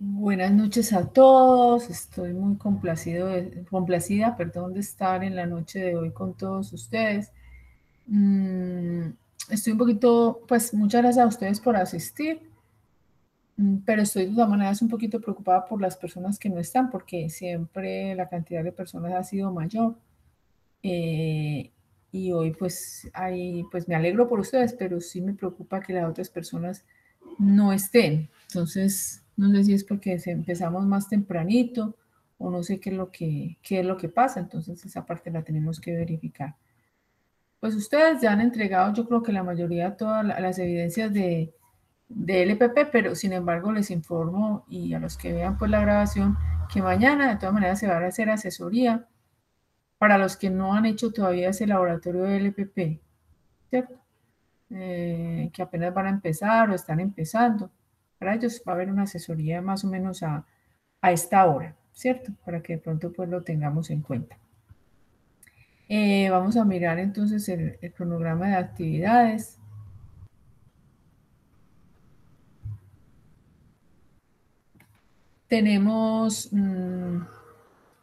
Buenas noches a todos. Estoy muy complacida, perdón, de estar en la noche de hoy con todos ustedes. Mm, Estoy un poquito, pues muchas gracias a ustedes por asistir, pero estoy de todas maneras un poquito preocupada por las personas que no están, porque siempre la cantidad de personas ha sido mayor. Eh, y hoy pues me alegro por ustedes, pero sí me preocupa que las otras personas no estén. Entonces, no sé si es porque empezamos más tempranito o no sé qué es lo que pasa. Entonces, esa parte la tenemos que verificar. Pues ustedes ya han entregado, yo creo que la mayoría, todas las evidencias de LPP, pero sin embargo les informo y a los que vean pues la grabación que mañana de todas maneras se va a hacer asesoría para los que no han hecho todavía ese laboratorio de LPP, ¿cierto? Que apenas van a empezar o están empezando. Para ellos va a haber una asesoría más o menos a esta hora, ¿cierto? Para que de pronto pues lo tengamos en cuenta. Vamos a mirar entonces el cronograma de actividades. Tenemos,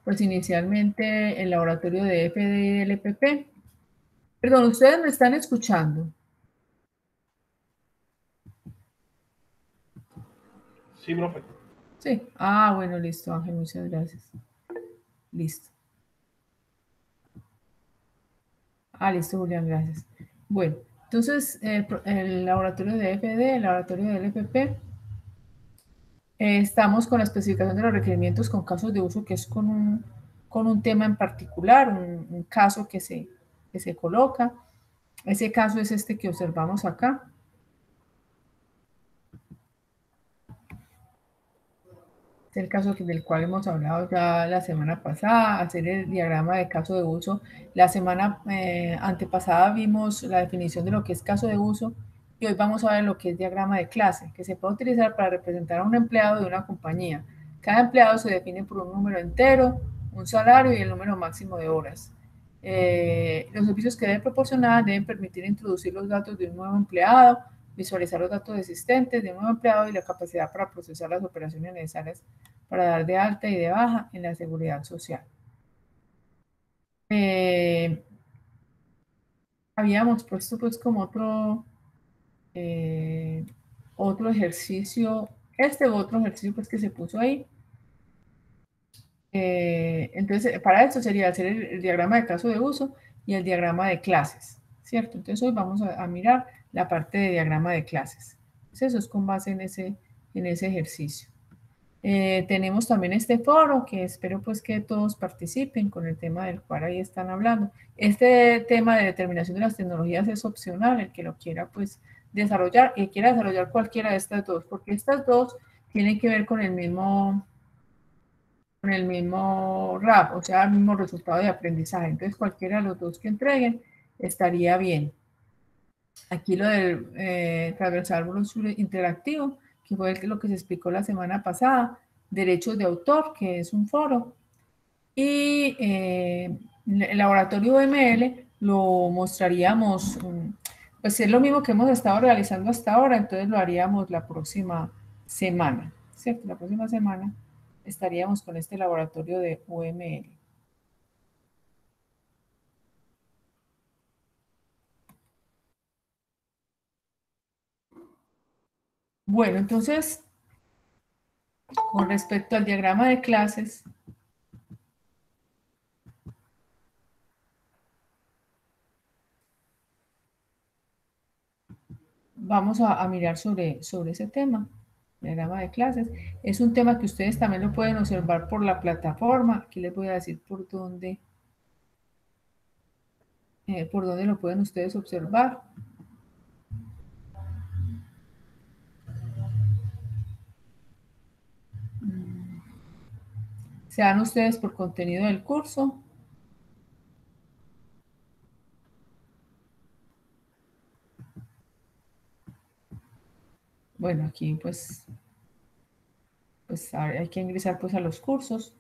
pues inicialmente el laboratorio de FD y LPP. Perdón, ¿ustedes me están escuchando? Sí, profe. Sí. Ah, bueno, listo, Ángel, muchas gracias. Listo. Ah, listo, Julián, gracias. Bueno, entonces el laboratorio de FD, el laboratorio del FP, estamos con la especificación de los requerimientos con casos de uso, que es con un tema en particular, un caso que se coloca. Ese caso es este que observamos acá. Es el caso del cual hemos hablado ya la semana pasada, hacer el diagrama de caso de uso. La semana antepasada vimos la definición de lo que es caso de uso y hoy vamos a ver lo que es diagrama de clase, que se puede utilizar para representar a un empleado de una compañía. Cada empleado se define por un número entero, un salario y el número máximo de horas. Los servicios que deben proporcionar deben permitir introducir los datos de un nuevo empleado, visualizar los datos existentes de un nuevo empleado y la capacidad para procesar las operaciones necesarias para dar de alta y de baja en la seguridad social. Eh, Habíamos puesto pues como eh, otro ejercicio, este otro ejercicio pues que se puso ahí. Entonces, para esto sería hacer el diagrama de caso de uso y el diagrama de clases, ¿cierto? Entonces hoy vamos a mirar la parte de diagrama de clases. Entonces, eso es con base en ese ejercicio. Tenemos también este foro que espero pues que todos participen con el tema del cual ahí están hablando. Este tema de determinación de las tecnologías es opcional, el que lo quiera pues desarrollar y quiera desarrollar cualquiera de estas dos, porque estas dos tienen que ver con el mismo RAP, o sea, el mismo resultado de aprendizaje. Entonces cualquiera de los dos que entreguen estaría bien. Aquí lo del transversal brochure interactivo, que fue lo que se explicó la semana pasada, derechos de autor, que es un foro, y el laboratorio UML lo mostraríamos, pues es lo mismo que hemos estado realizando hasta ahora, entonces lo haríamos la próxima semana, ¿cierto? La próxima semana estaríamos con este laboratorio de UML. Bueno, entonces, con respecto al diagrama de clases, vamos a mirar sobre ese tema, diagrama de clases. Es un tema que ustedes también lo pueden observar por la plataforma. Aquí les voy a decir por dónde lo pueden ustedes observar. Se dan ustedes por contenido del curso. Bueno, aquí pues hay que ingresar pues a los cursos.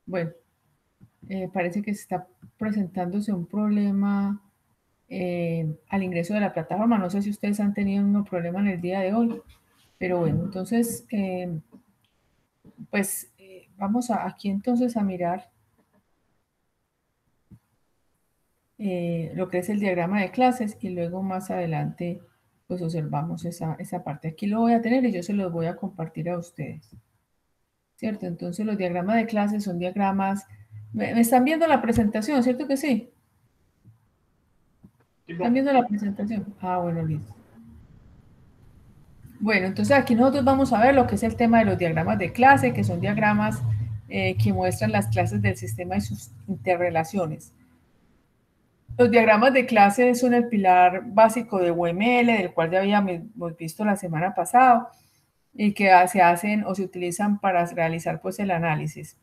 Bueno, parece que está presentándose un problema al ingreso de la plataforma. No sé si ustedes han tenido un problema en el día de hoy, pero bueno, entonces, pues vamos aquí entonces a mirar lo que es el diagrama de clases y luego más adelante pues observamos esa parte. Aquí lo voy a tener y yo se los voy a compartir a ustedes, ¿cierto? Entonces los diagramas de clases son diagramas, ¿me están viendo la presentación, cierto que sí? ¿Están viendo la presentación? Ah, bueno, listo. Bueno, entonces aquí nosotros vamos a ver lo que es el tema de los diagramas de clase, que son diagramas que muestran las clases del sistema y sus interrelaciones. Los diagramas de clase son el pilar básico de UML, del cual ya habíamos visto la semana pasada, y que se hacen o se utilizan para realizar pues el análisis.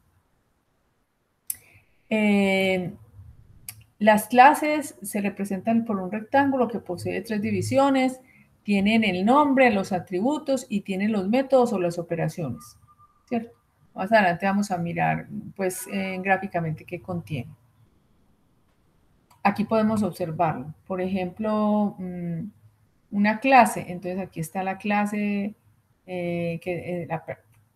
Las clases se representan por un rectángulo que posee 3 divisiones, tienen el nombre, los atributos y tienen los métodos o las operaciones, ¿cierto? Más adelante vamos a mirar pues gráficamente qué contiene. Aquí podemos observarlo. Por ejemplo, una clase. Entonces aquí está la clase, la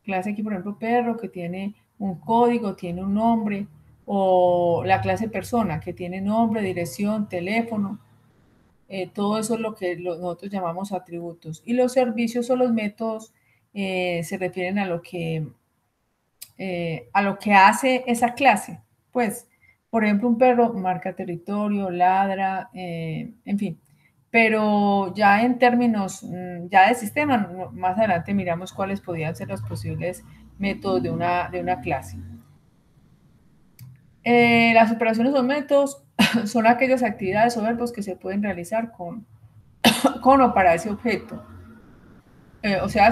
clase aquí, por ejemplo, perro, que tiene un código, tiene un nombre, o la clase persona, que tiene nombre, dirección, teléfono. Todo eso es lo que nosotros llamamos atributos. Y los servicios o los métodos se refieren a lo que hace esa clase. Pues, por ejemplo, un perro marca territorio, ladra, en fin. Pero ya en términos ya de sistema, más adelante miramos cuáles podrían ser los posibles métodos de una clase. Las operaciones o métodos son aquellas actividades o verbos que se pueden realizar con o para ese objeto. O sea,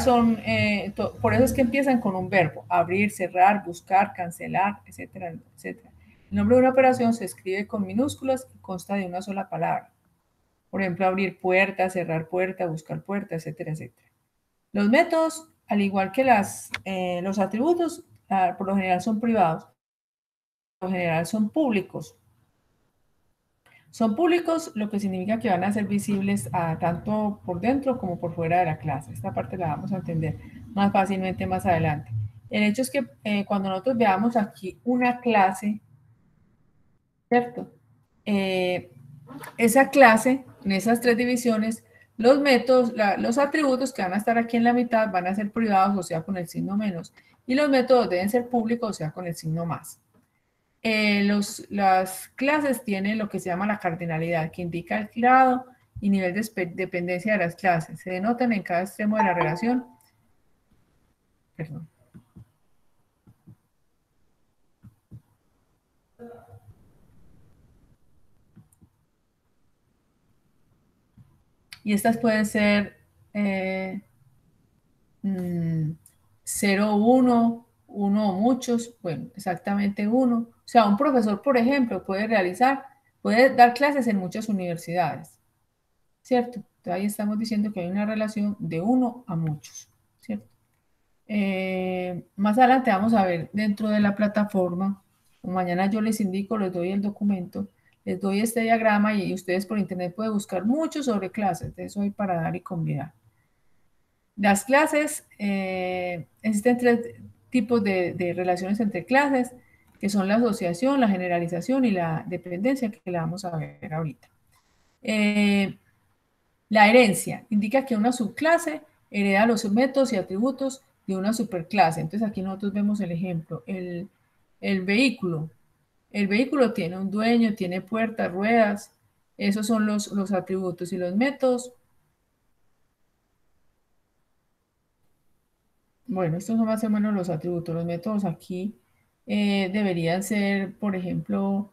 por eso es que empiezan con un verbo, abrir, cerrar, buscar, cancelar, etcétera, etcétera. El nombre de una operación se escribe con minúsculas y consta de una sola palabra. Por ejemplo, abrir puerta, cerrar puerta, buscar puerta, etcétera, etcétera. Los métodos, al igual que los atributos, por lo general son privados, por lo general son públicos. Son públicos, lo que significa que van a ser visibles tanto por dentro como por fuera de la clase. Esta parte la vamos a entender más fácilmente más adelante. El hecho es que cuando nosotros veamos aquí una clase, ¿cierto? Esa clase, en esas 3 divisiones, los métodos, los atributos que van a estar aquí en la mitad van a ser privados, o sea, con el signo menos, y los métodos deben ser públicos, o sea, con el signo más. Las clases tienen lo que se llama la cardinalidad, que indica el grado y nivel de dependencia de las clases. Se denotan en cada extremo de la relación. Perdón. Y estas pueden ser 0, 1, 1 o muchos, bueno, exactamente uno. O sea, un profesor, por ejemplo, puede dar clases en muchas universidades, ¿cierto? Entonces ahí estamos diciendo que hay una relación de uno a muchos, ¿cierto? Más adelante vamos a ver dentro de la plataforma, o mañana yo les indico, les doy el documento, les doy este diagrama y ustedes por internet pueden buscar mucho sobre clases, de eso hay para dar y convidar. Las clases, existen 3 tipos de relaciones entre clases, que son la asociación, la generalización y la dependencia, que la vamos a ver ahorita. La herencia indica que una subclase hereda los métodos y atributos de una superclase. Entonces aquí nosotros vemos el ejemplo, el vehículo. El vehículo tiene un dueño, tiene puertas, ruedas, esos son los atributos y los métodos. Bueno, estos son más o menos los atributos. Los métodos aquí deberían ser, por ejemplo,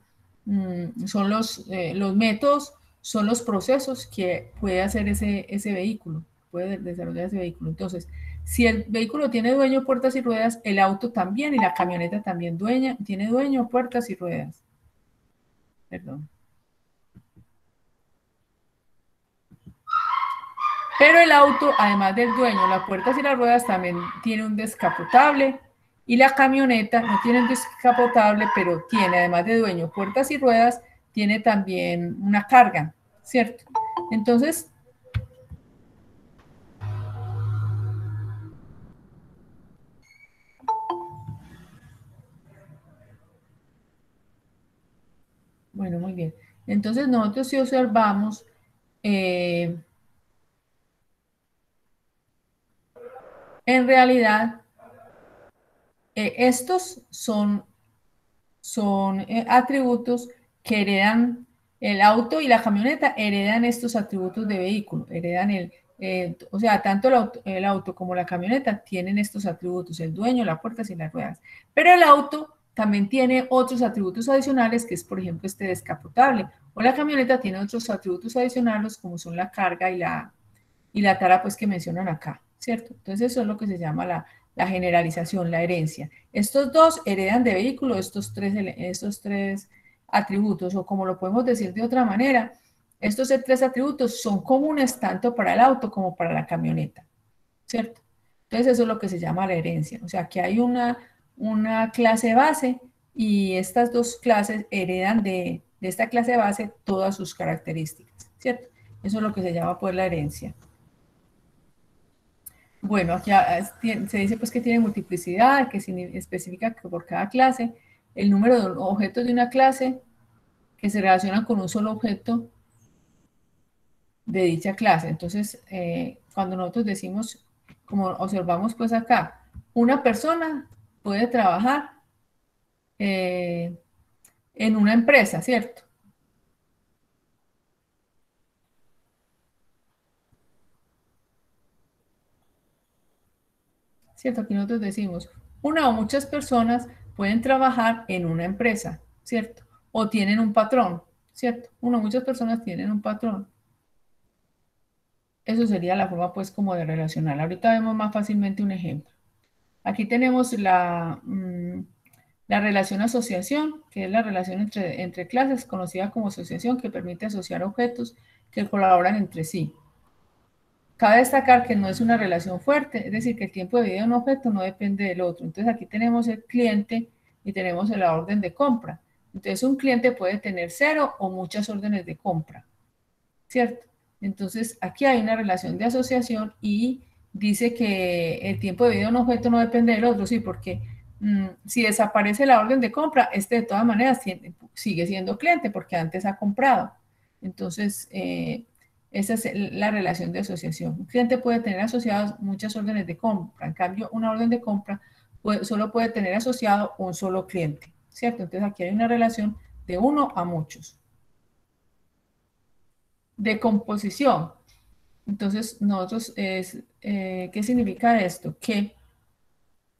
son los métodos, son los procesos que puede hacer ese vehículo, puede desarrollar ese vehículo. Entonces, si el vehículo tiene dueño, puertas y ruedas, el auto también y la camioneta también tiene dueño, puertas y ruedas. Perdón. Pero el auto, además del dueño, las puertas y las ruedas, también tiene un descapotable Y la camioneta no tiene un descapotable, pero tiene, además de dueño, puertas y ruedas, tiene también una carga, ¿cierto? Entonces, bueno, muy bien. Entonces, nosotros si observamos, eh, en realidad, estos son atributos que heredan el auto y la camioneta, heredan estos atributos de vehículo, heredan o sea, tanto el auto como la camioneta tienen estos atributos, el dueño, las puertas y las ruedas. Pero el auto también tiene otros atributos adicionales, que es, por ejemplo, este descapotable. O la camioneta tiene otros atributos adicionales, como son la carga y la tara, pues, que mencionan acá, ¿cierto? Entonces, eso es lo que se llama la generalización, la herencia. Estos dos heredan de vehículo estos tres atributos, o como lo podemos decir de otra manera, estos tres atributos son comunes tanto para el auto como para la camioneta, ¿cierto? Entonces, eso es lo que se llama la herencia. O sea, que hay una clase base y estas dos clases heredan de esta clase base todas sus características, ¿cierto? Eso es lo que se llama, pues, la herencia. Bueno, aquí se dice pues que tiene multiplicidad, que especifica que por cada clase, el número de objetos de una clase que se relacionan con un solo objeto de dicha clase. Entonces, cuando nosotros decimos, como observamos pues acá, una persona puede trabajar eh, en una empresa, ¿cierto? ¿Cierto? Aquí nosotros decimos, una o muchas personas pueden trabajar en una empresa, ¿cierto? O tienen un patrón, ¿cierto? Una o muchas personas tienen un patrón. Eso sería la forma, pues, como de relacionar. Ahorita vemos más fácilmente un ejemplo. Aquí tenemos la relación asociación, que es la relación entre clases, conocida como asociación, que permite asociar objetos que colaboran entre sí. Cabe destacar que no es una relación fuerte, es decir, que el tiempo de vida de un objeto no depende del otro. Entonces, aquí tenemos el cliente y tenemos la orden de compra. Entonces, un cliente puede tener cero o muchas órdenes de compra. ¿Cierto? Entonces, aquí hay una relación de asociación y dice que el tiempo de vida de un objeto no depende del otro, sí, porque si desaparece la orden de compra, este de todas maneras sigue siendo cliente porque antes ha comprado. Entonces, esa es la relación de asociación. Un cliente puede tener asociadas muchas órdenes de compra, en cambio, una orden de compra solo puede tener asociado un solo cliente, ¿cierto? Entonces, aquí hay una relación de uno a muchos. De composición. Entonces, ¿qué significa esto? Que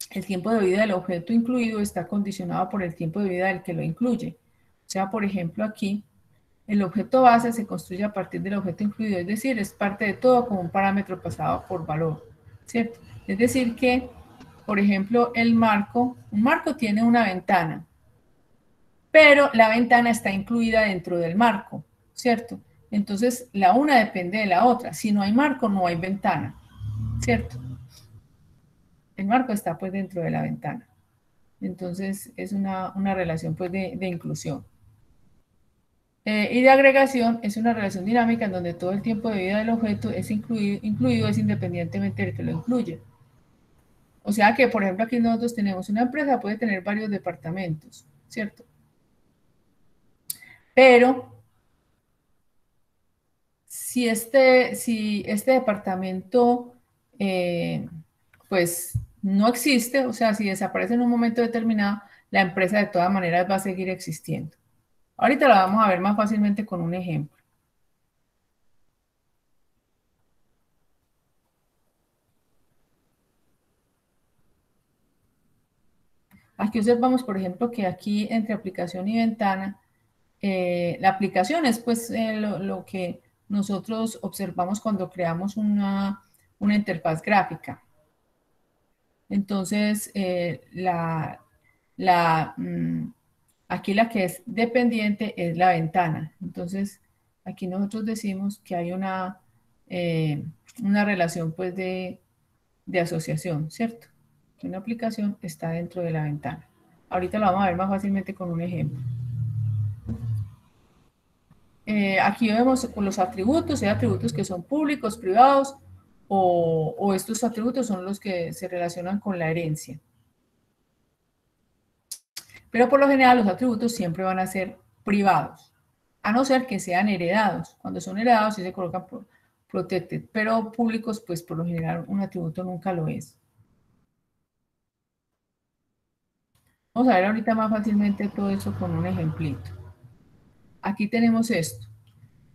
el tiempo de vida del objeto incluido está condicionado por el tiempo de vida del que lo incluye. O sea, por ejemplo, aquí el objeto base se construye a partir del objeto incluido, es decir, es parte de todo como un parámetro pasado por valor, ¿cierto? Es decir, que, por ejemplo, un marco tiene una ventana, pero la ventana está incluida dentro del marco, ¿cierto? Entonces, la una depende de la otra. Si no hay marco, no hay ventana, ¿cierto? El marco está pues dentro de la ventana. Entonces, es una relación pues de inclusión. Y de agregación es una relación dinámica en donde todo el tiempo de vida del objeto es incluido es independientemente del que lo incluye. O sea que, por ejemplo, aquí nosotros tenemos una empresa, puede tener varios departamentos, ¿cierto? Pero si este departamento eh, pues no existe, o sea, si desaparece en un momento determinado, la empresa de todas maneras va a seguir existiendo. Ahorita la vamos a ver más fácilmente con un ejemplo. Aquí observamos, por ejemplo, que aquí entre aplicación y ventana, la aplicación es pues lo que nosotros observamos cuando creamos una interfaz gráfica. Entonces, la, mm, aquí la que es dependiente es la ventana. Entonces, aquí nosotros decimos que hay una relación pues de asociación, ¿cierto? de una aplicación está dentro de la ventana. Ahorita lo vamos a ver más fácilmente con un ejemplo. Aquí vemos los atributos, hay atributos que son públicos, privados, o estos atributos son los que se relacionan con la herencia. Pero por lo general los atributos siempre van a ser privados, a no ser que sean heredados. Cuando son heredados sí se colocan protected, pero públicos, pues por lo general un atributo nunca lo es. Vamos a ver ahorita más fácilmente todo eso con un ejemplito. Aquí tenemos esto.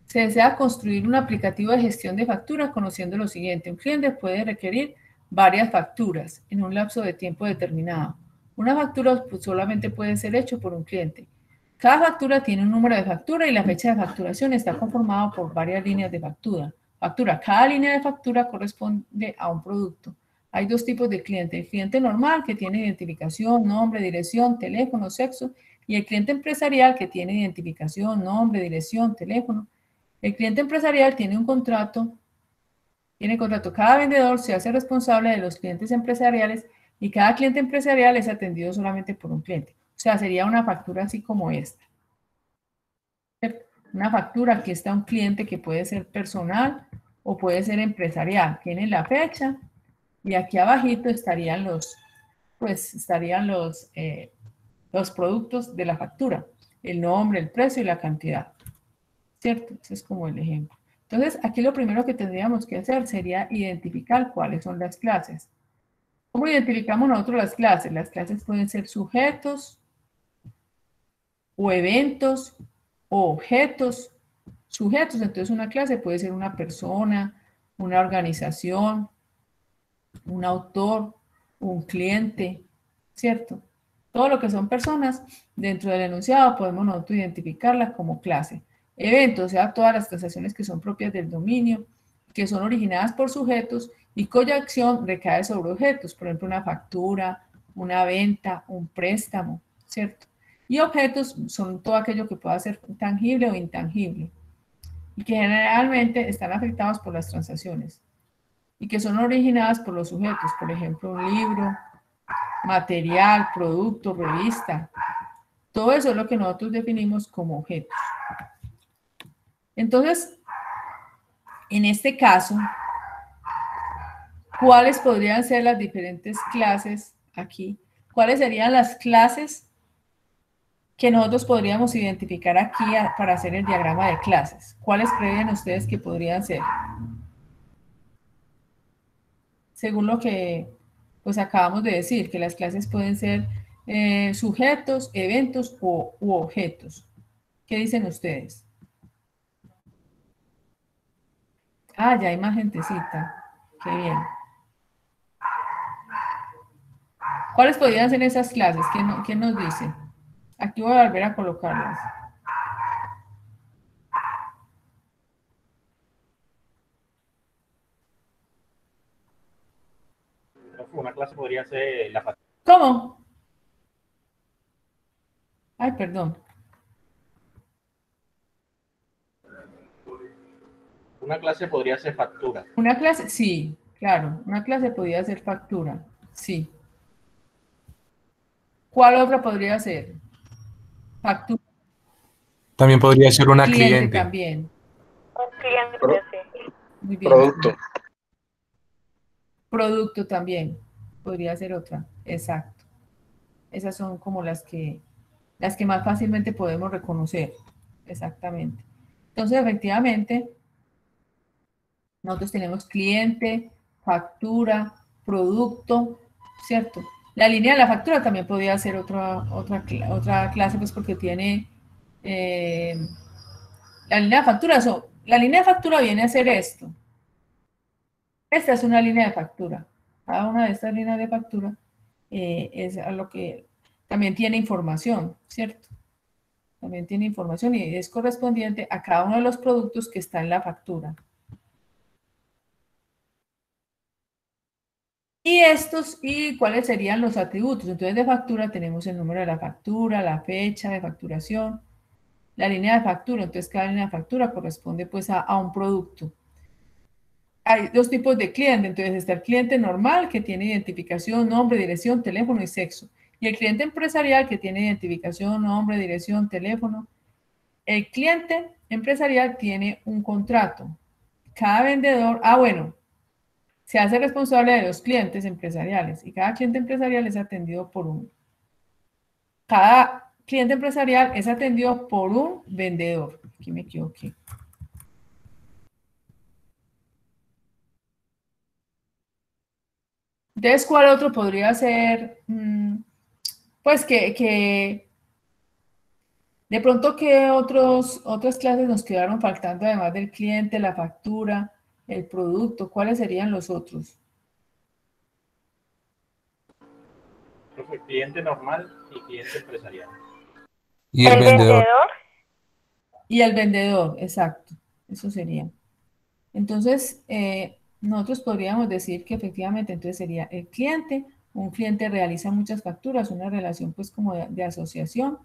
Se desea construir un aplicativo de gestión de facturas conociendo lo siguiente. Un cliente puede requerir varias facturas en un lapso de tiempo determinado. Una factura solamente puede ser hecha por un cliente. Cada factura tiene un número de factura y la fecha de facturación está conformada por varias líneas de factura. Cada línea de factura corresponde a un producto. Hay dos tipos de cliente. El cliente normal, que tiene identificación, nombre, dirección, teléfono, sexo, y el cliente empresarial, que tiene identificación, nombre, dirección, teléfono. El cliente empresarial tiene contrato. Cada vendedor se hace responsable de los clientes empresariales y cada cliente empresarial es atendido solamente por un cliente. O sea, sería una factura así como esta. Una factura, aquí está un cliente que puede ser personal o puede ser empresarial. Tiene la fecha y aquí abajito estarían los productos de la factura, el nombre, el precio y la cantidad. ¿Cierto? Ese es como el ejemplo. Entonces, aquí lo primero que tendríamos que hacer sería identificar cuáles son las clases. ¿Cómo identificamos nosotros las clases? Las clases pueden ser sujetos o eventos o objetos. Sujetos, entonces una clase puede ser una persona, una organización, un autor, un cliente, ¿cierto? Todo lo que son personas, dentro del enunciado podemos nosotros identificarlas como clase. Eventos, o sea, todas las transacciones que son propias del dominio, que son originadas por sujetos y cuya acción recae sobre objetos, por ejemplo, una factura, una venta, un préstamo, ¿cierto? Y objetos son todo aquello que pueda ser tangible o intangible y que generalmente están afectados por las transacciones y que son originadas por los sujetos, por ejemplo, un libro, material, producto, revista. Todo eso es lo que nosotros definimos como objetos. Entonces, en este caso, ¿cuáles podrían ser las diferentes clases aquí? ¿Cuáles serían las clases que nosotros podríamos identificar aquí para hacer el diagrama de clases? ¿Cuáles creen ustedes que podrían ser? Según lo que pues acabamos de decir, que las clases pueden ser sujetos, eventos u objetos. ¿Qué dicen ustedes? Ah, ya hay más gentecita. Qué bien. ¿Cuáles podrían ser esas clases? ¿Quién nos dice? Aquí voy a volver a colocarlas. Una clase podría ser la factura. ¿Cómo? Ay, perdón. Una clase podría ser factura. Una clase, sí, claro. Una clase podría ser factura, sí. ¿Cuál otra podría ser? Factura. También podría ser una Cliente cliente. también. Un cliente, sí. Muy bien. Producto. Producto también. Podría ser otra. Exacto. Esas son como las que más fácilmente podemos reconocer. Exactamente. Entonces, efectivamente, nosotros tenemos cliente, factura, producto, ¿cierto? La línea de la factura también podría ser otra clase, pues porque tiene la línea de factura. La línea de factura viene a ser esto. Esta es una línea de factura. Cada una de estas líneas de factura es a lo que también tiene información, ¿cierto? También tiene información y es correspondiente a cada uno de los productos que está en la factura. ¿Y cuáles serían los atributos? Entonces, de factura tenemos el número de la factura, la fecha de facturación, la línea de factura. Entonces, cada línea de factura corresponde pues a un producto. hay dos tipos de cliente. Entonces está el cliente normal, que tiene identificación, nombre, dirección, teléfono y sexo. Y el cliente empresarial, que tiene identificación, nombre, dirección, teléfono. El cliente empresarial tiene un contrato. Cada vendedor, bueno, se hace responsable de los clientes empresariales y cada cliente empresarial es atendido por un... Cada cliente empresarial es atendido por un vendedor. Aquí me equivoqué. Entonces, ¿cuál otro podría ser? Pues que de pronto, ¿qué otras clases nos quedaron faltando además del cliente, la factura, el producto? ¿Cuáles serían los otros? Profe, cliente normal y cliente empresarial. Y el El vendedor. vendedor, Y el vendedor, exacto. Eso sería. Entonces, nosotros podríamos decir que efectivamente entonces sería el cliente. Un cliente realiza muchas facturas, una relación pues como de asociación,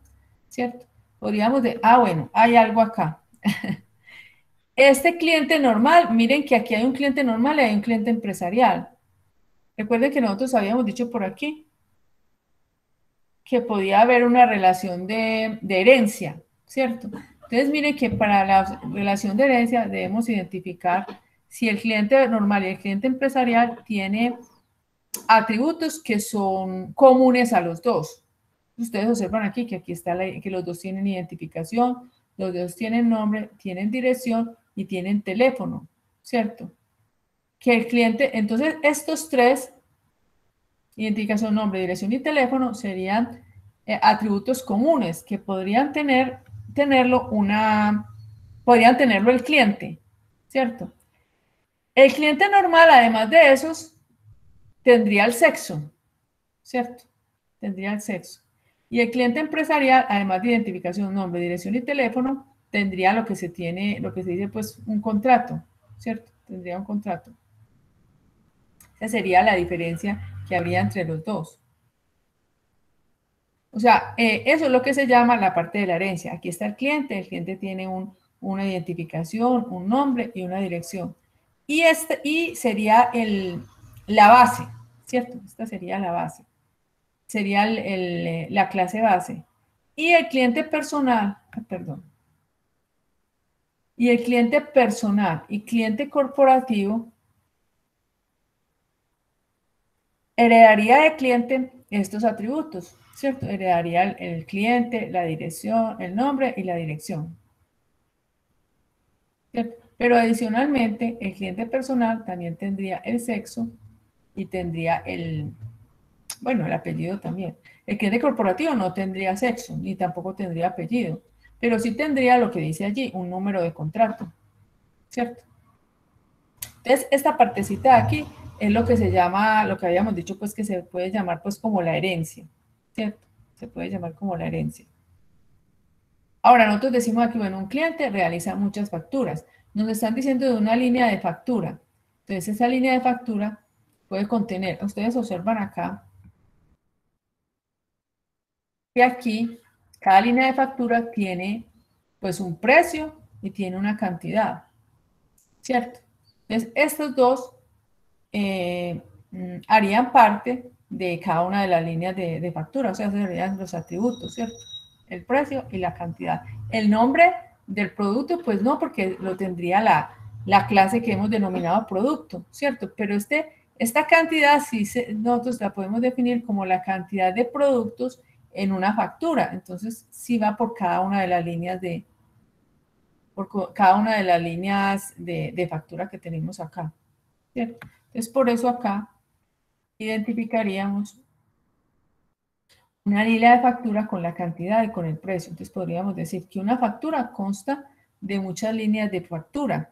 ¿cierto? Podríamos bueno, hay algo acá. Este cliente normal, miren que aquí hay un cliente normal y hay un cliente empresarial. Recuerden que nosotros habíamos dicho por aquí que podía haber una relación de herencia, ¿cierto? Entonces, miren que para la relación de herencia debemos identificar si el cliente normal y el cliente empresarial tiene atributos que son comunes a los dos. Ustedes observan aquí que aquí está que los dos tienen identificación, los dos tienen nombre, tienen dirección y tienen teléfono, ¿cierto? Que el cliente, entonces estos tres, identificación, nombre, dirección y teléfono, serían atributos comunes que podrían podrían tenerlo el cliente, ¿cierto? El cliente normal, además de esos, tendría el sexo, ¿cierto? Tendría el sexo. Y el cliente empresarial, además de identificación, nombre, dirección y teléfono, tendría lo que se dice, pues, un contrato, ¿cierto? Tendría un contrato. Esa sería la diferencia que habría entre los dos. O sea, eso es lo que se llama la parte de la herencia. Aquí está el cliente tiene una identificación, un nombre y una dirección. Y sería la base, ¿cierto? Esta sería la base. Sería la clase base. Y el cliente personal, perdón. Y el cliente personal y cliente corporativo heredaría del cliente estos atributos, ¿cierto? Heredaría el cliente, la dirección, el nombre y la dirección. ¿Cierto? Pero adicionalmente, el cliente personal también tendría el sexo y tendría el apellido también. El cliente corporativo no tendría sexo, ni tampoco tendría apellido, pero sí tendría lo que dice allí, un número de contrato, ¿cierto? Entonces, esta partecita de aquí es lo que se llama, lo que habíamos dicho, pues que se puede llamar pues como la herencia, ¿cierto? Se puede llamar como la herencia. Ahora, nosotros decimos aquí, bueno, un cliente realiza muchas facturas. Nos están diciendo de una línea de factura. Entonces, esa línea de factura puede contener, ustedes observan acá, que aquí cada línea de factura tiene pues un precio y tiene una cantidad, ¿cierto? Entonces, estos dos harían parte de cada una de las líneas de factura, o sea, serían los atributos, ¿cierto? El precio y la cantidad. El nombre del producto, pues no, porque lo tendría la clase que hemos denominado producto, ¿cierto? Pero esta cantidad sí nosotros la podemos definir como la cantidad de productos en una factura. Entonces, sí va por cada una de las líneas de factura que tenemos acá, ¿cierto? Entonces, por eso acá identificaríamos una línea de factura con la cantidad y con el precio. Entonces, podríamos decir que una factura consta de muchas líneas de factura,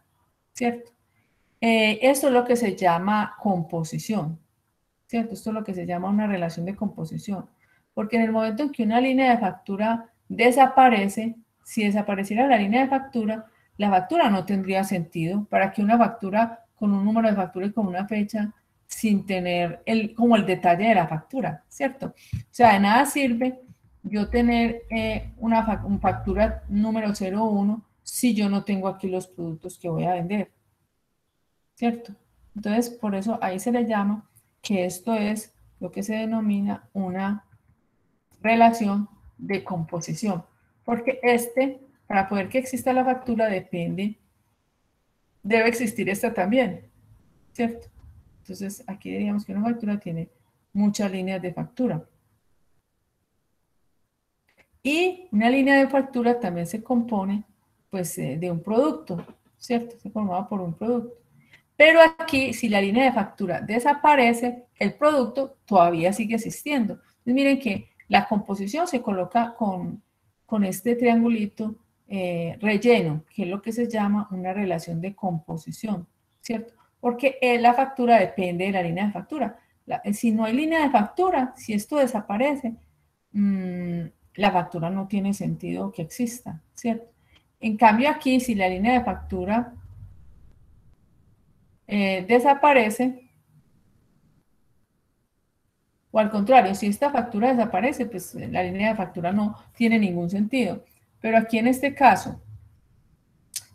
¿cierto? Esto es lo que se llama composición, ¿cierto? Esto es lo que se llama una relación de composición. Porque en el momento en que una línea de factura desaparece, si desapareciera la línea de factura, la factura no tendría sentido. Para que una factura con un número de factura y con una fecha, sin tener como el detalle de la factura, ¿cierto? O sea, de nada sirve yo tener una factura número 01 si yo no tengo aquí los productos que voy a vender, ¿cierto? Entonces, por eso ahí se le llama que esto es lo que se denomina una relación de composición. Porque para poder que exista la factura, debe existir esta también, ¿cierto? Entonces, aquí diríamos que una factura tiene muchas líneas de factura. Y una línea de factura también se compone, pues, de un producto, ¿cierto? Se formaba por un producto. Pero aquí, si la línea de factura desaparece, el producto todavía sigue existiendo. Entonces, miren que la composición se coloca con este triangulito relleno, que es lo que se llama una relación de composición, ¿cierto? Porque la factura depende de la línea de factura. Si no hay línea de factura, si esto desaparece, la factura no tiene sentido que exista, ¿cierto? En cambio aquí, si la línea de factura desaparece, o al contrario, si esta factura desaparece, pues la línea de factura no tiene ningún sentido. Pero aquí en este caso,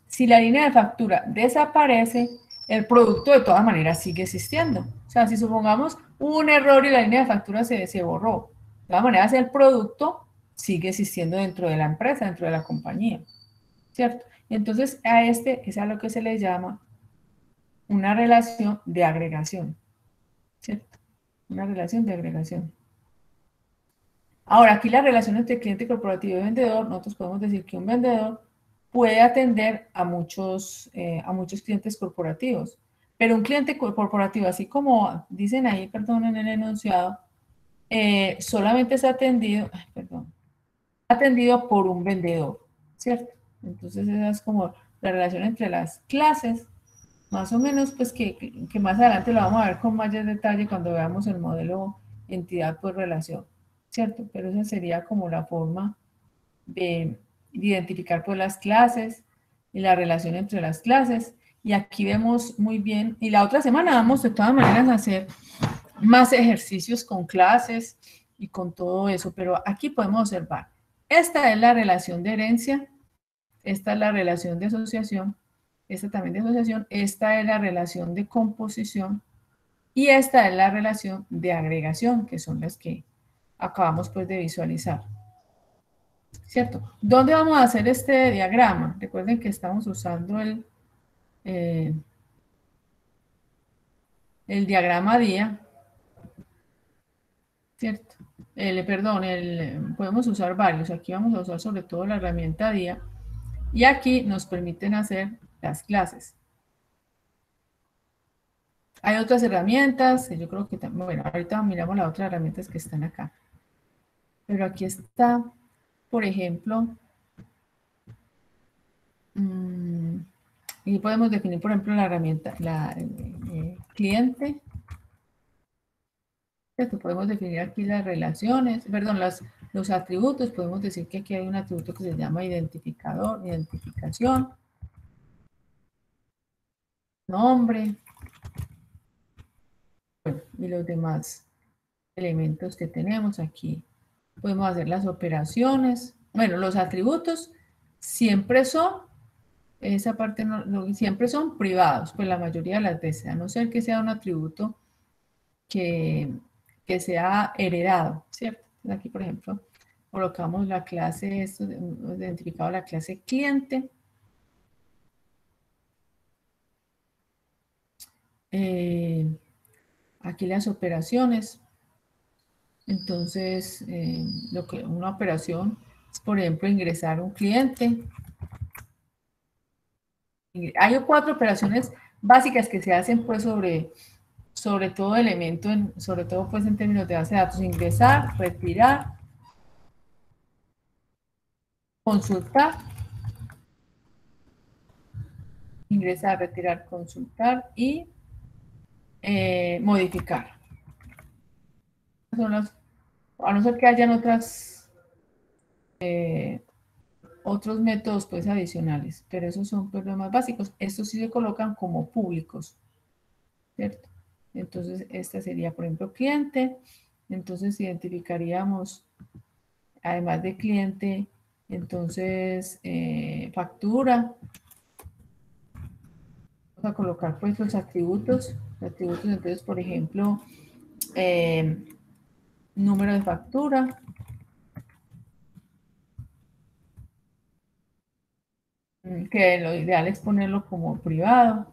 si la línea de factura desaparece, el producto de todas maneras sigue existiendo. O sea, si supongamos un error y la línea de factura se borró, de todas maneras el producto sigue existiendo dentro de la empresa, dentro de la compañía, ¿cierto? Entonces es a lo que se le llama una relación de agregación, ¿cierto? Una relación de agregación. Ahora, aquí la relación entre cliente corporativo y vendedor, nosotros podemos decir que un vendedor puede atender a muchos clientes corporativos, pero un cliente corporativo, así como dicen ahí, perdón, en el enunciado, solamente es atendido por un vendedor, ¿cierto? Entonces esa es como la relación entre las clases, más o menos, pues que más adelante lo vamos a ver con mayor detalle cuando veamos el modelo entidad por relación, ¿cierto? Pero esa sería como la forma de identificar pues las clases y la relación entre las clases. Y aquí vemos muy bien, y la otra semana vamos de todas maneras a hacer más ejercicios con clases y con todo eso, pero aquí podemos observar, esta es la relación de herencia, esta es la relación de asociación, esta también de asociación, esta es la relación de composición y esta es la relación de agregación, que son las que acabamos pues de visualizar. ¿Cierto? ¿Dónde vamos a hacer este diagrama? Recuerden que estamos usando el diagrama día, ¿cierto? Podemos usar varios. Aquí vamos a usar sobre todo la herramienta día y aquí nos permiten hacer las clases. Hay otras herramientas, yo creo que también, bueno, ahorita miramos las otras herramientas que están acá. Pero aquí está, por ejemplo, y podemos definir, por ejemplo, la herramienta, cliente. Podemos definir aquí las relaciones, perdón, los atributos. Podemos decir que aquí hay un atributo que se llama identificador, identificación, nombre, bueno, y los demás elementos que tenemos aquí. Podemos hacer las operaciones. Bueno, los atributos siempre son, esa parte siempre son privados, pues la mayoría de las veces, a no ser que sea un atributo que sea heredado, ¿cierto? Aquí, por ejemplo, colocamos la clase, hemos identificado la clase cliente. Aquí las operaciones. Entonces, una operación es, por ejemplo, ingresar un cliente. Hay 4 operaciones básicas que se hacen pues sobre todo elemento, sobre todo pues en términos de base de datos: ingresar, retirar, consultar, ingresar, retirar, consultar y modificar. Son a no ser que hayan otros métodos pues adicionales, pero esos son pues los más básicos. Estos sí se colocan como públicos, ¿cierto? Entonces esta sería, por ejemplo, cliente. Entonces identificaríamos, además de cliente, entonces factura. Vamos a colocar pues los atributos Los atributos, entonces, por ejemplo, número de factura. Que lo ideal es ponerlo como privado.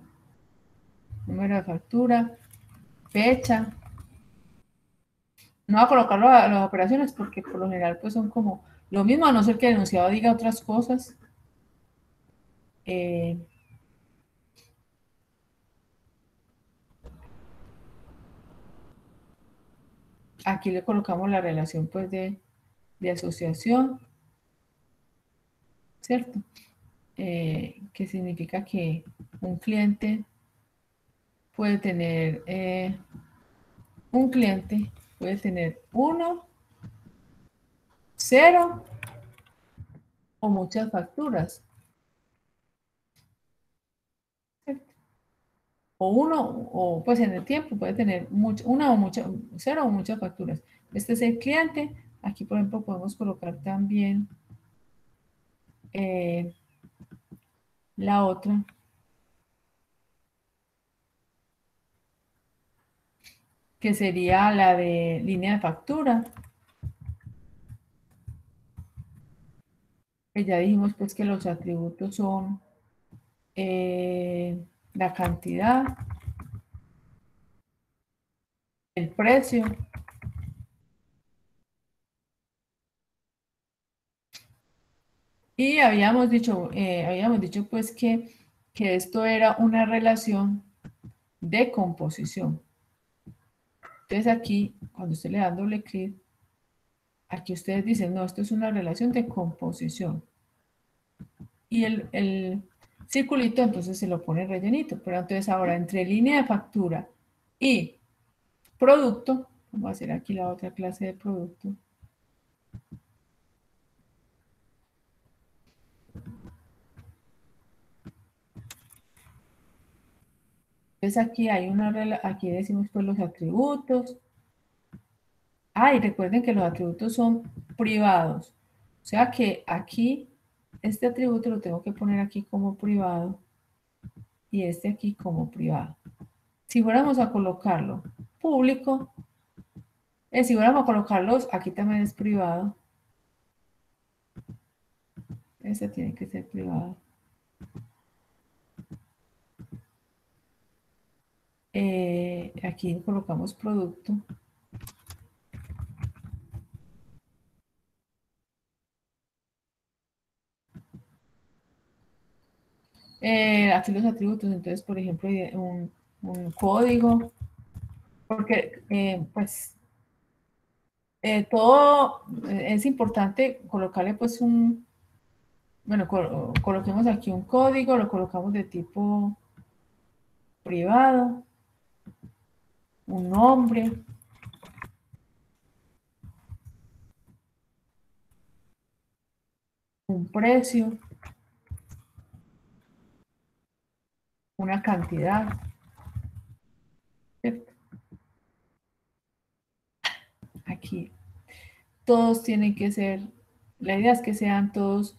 Número de factura, fecha. No voy a colocar las operaciones porque por lo general pues son como lo mismo, a no ser que el enunciado diga otras cosas. Aquí le colocamos la relación pues de asociación, ¿cierto? Que significa que un cliente puede tener, uno, cero o muchas facturas, ¿cierto? O uno, o pues en el tiempo puede tener una o muchas, cero o muchas facturas. Este es el cliente. Aquí, por ejemplo, podemos colocar también la otra. Que sería la de línea de factura. Que ya dijimos pues que los atributos son la cantidad, el precio, y habíamos dicho pues que esto era una relación de composición. Entonces aquí, cuando usted le da doble clic, aquí ustedes dicen, no, esto es una relación de composición. Y el circulito entonces se lo pone rellenito. Pero entonces ahora entre línea de factura y producto, vamos a hacer aquí la otra clase de producto. Entonces aquí hay aquí decimos pues los atributos. Y recuerden que los atributos son privados. O sea que aquí, este atributo lo tengo que poner aquí como privado y este aquí como privado. Si fuéramos a colocarlo público, si fuéramos a colocarlos, aquí también es privado. Este tiene que ser privado. Aquí colocamos producto. Aquí los atributos, entonces, por ejemplo, un código, porque pues todo es importante colocarle pues bueno, coloquemos aquí un código, lo colocamos de tipo privado, un nombre, un precio, una cantidad, ¿cierto? Aquí todos tienen que ser, la idea es que sean todos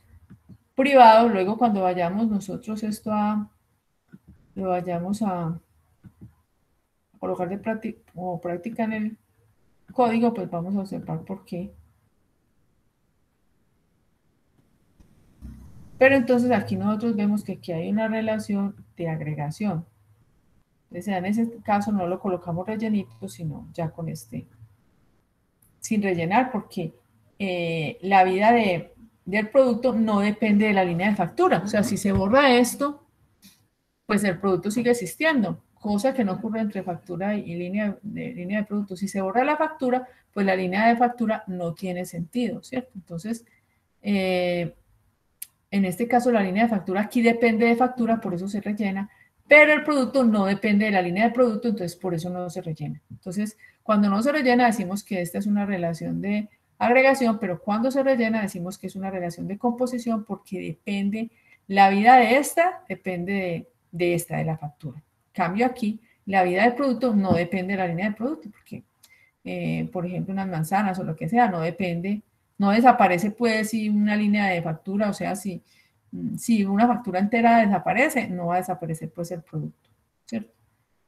privados. Luego cuando vayamos nosotros lo vayamos a colocar de práctica en el código, pues vamos a observar por qué. Pero entonces aquí nosotros vemos que aquí hay una relación de agregación. Entonces en ese caso no lo colocamos rellenito, sino ya con sin rellenar, porque la vida del producto no depende de la línea de factura. O sea, si se borra esto, pues el producto sigue existiendo, cosa que no ocurre entre factura y línea de producto. Si se borra la factura, pues la línea de factura no tiene sentido, ¿cierto? Entonces, en este caso la línea de factura aquí depende de factura, por eso se rellena, pero el producto no depende de la línea de producto, entonces por eso no se rellena. Entonces, cuando no se rellena decimos que esta es una relación de agregación, pero cuando se rellena decimos que es una relación de composición porque depende, la vida de esta depende de esta, de la factura. Cambio aquí, la vida del producto no depende de la línea del producto, porque, por ejemplo, unas manzanas o lo que sea, no depende, no desaparece pues si una línea de factura, o sea, si una factura entera desaparece, no va a desaparecer pues el producto, ¿cierto?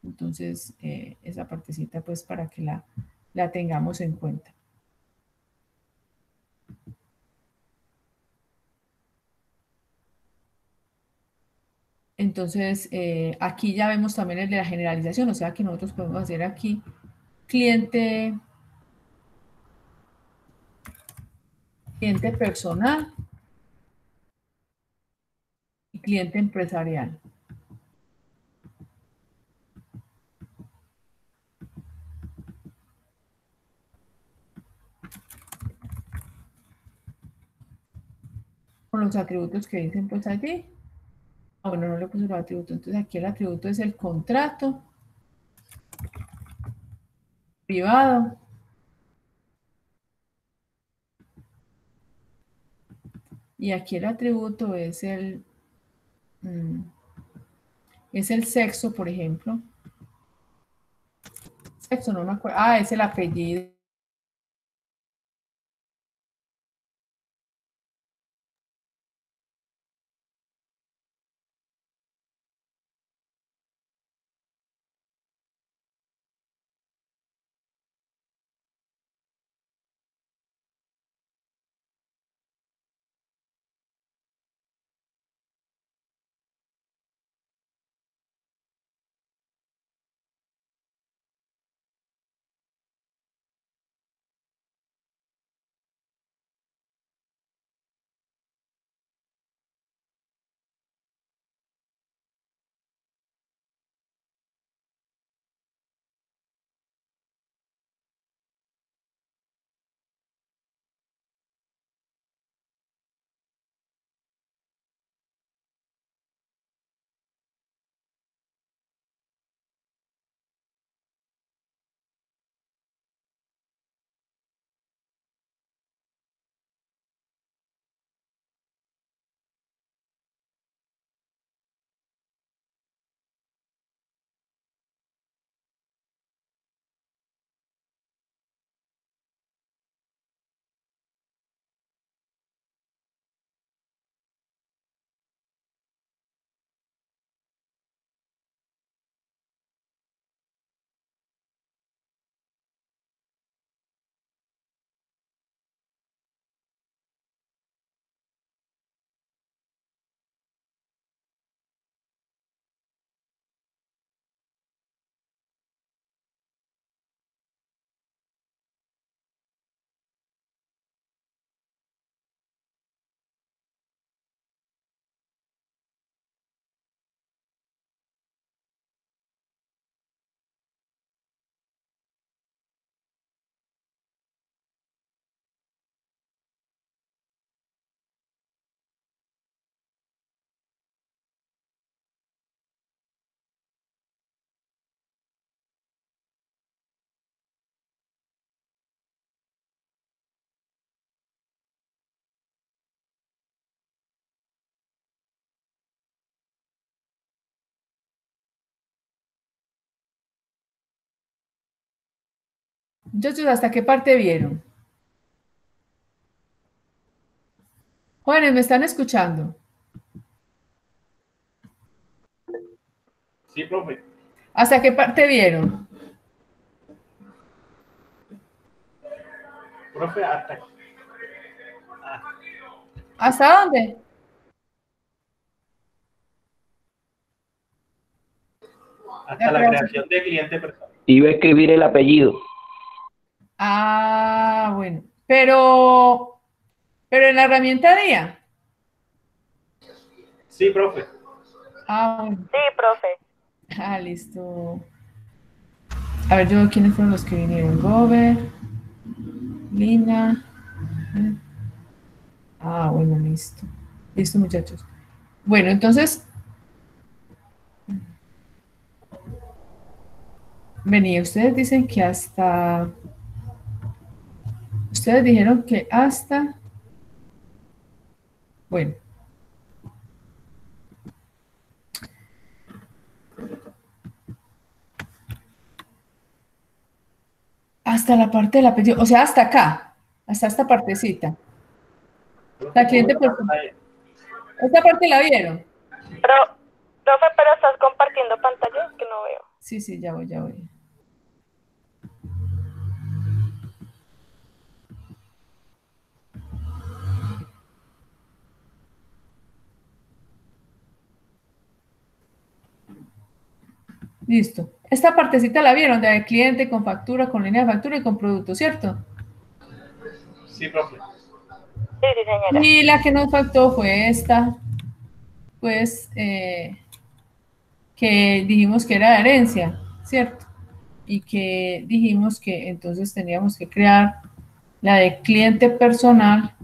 Entonces, esa partecita, pues, para que la tengamos en cuenta. Entonces, aquí ya vemos también el de la generalización, o sea que nosotros podemos hacer aquí cliente personal y cliente empresarial. Con los atributos que dicen pues allí. Ah, bueno, no le puse los atributos. Entonces aquí el atributo es el contrato privado. Y aquí el atributo es el sexo, por ejemplo. Sexo, no me acuerdo. Ah, es el apellido. Entonces, ¿hasta qué parte vieron? Jóvenes, ¿me están escuchando? Sí, profe. ¿Hasta qué parte vieron? Profe, ¿Hasta dónde? hasta la creación de cliente personal. Iba a escribir el apellido. Ah, bueno. Pero en la herramienta DIA. Sí, profe. Ah, bueno. Sí, profe. Ah, listo. A ver, yo, ¿quiénes fueron los que vinieron? Gober, Lina. Ah, bueno, listo. Listo, muchachos. Bueno, entonces, vení, ustedes dicen que hasta... Ustedes dijeron que hasta... Bueno. Hasta la parte del apellido, o sea, hasta acá, hasta esta partecita. La cliente personal. ¿Esta parte la vieron? Pero, profe, pero estás compartiendo pantalla, es que no veo. Sí, sí, ya voy, ya voy. Listo. Esta partecita la vieron, de cliente con factura, con línea de factura y con producto, ¿cierto? Sí, profe. Sí, sí, señora. Y la que nos faltó fue esta, pues, que dijimos que era de herencia, ¿cierto? Y que dijimos que entonces teníamos que crear la de cliente personal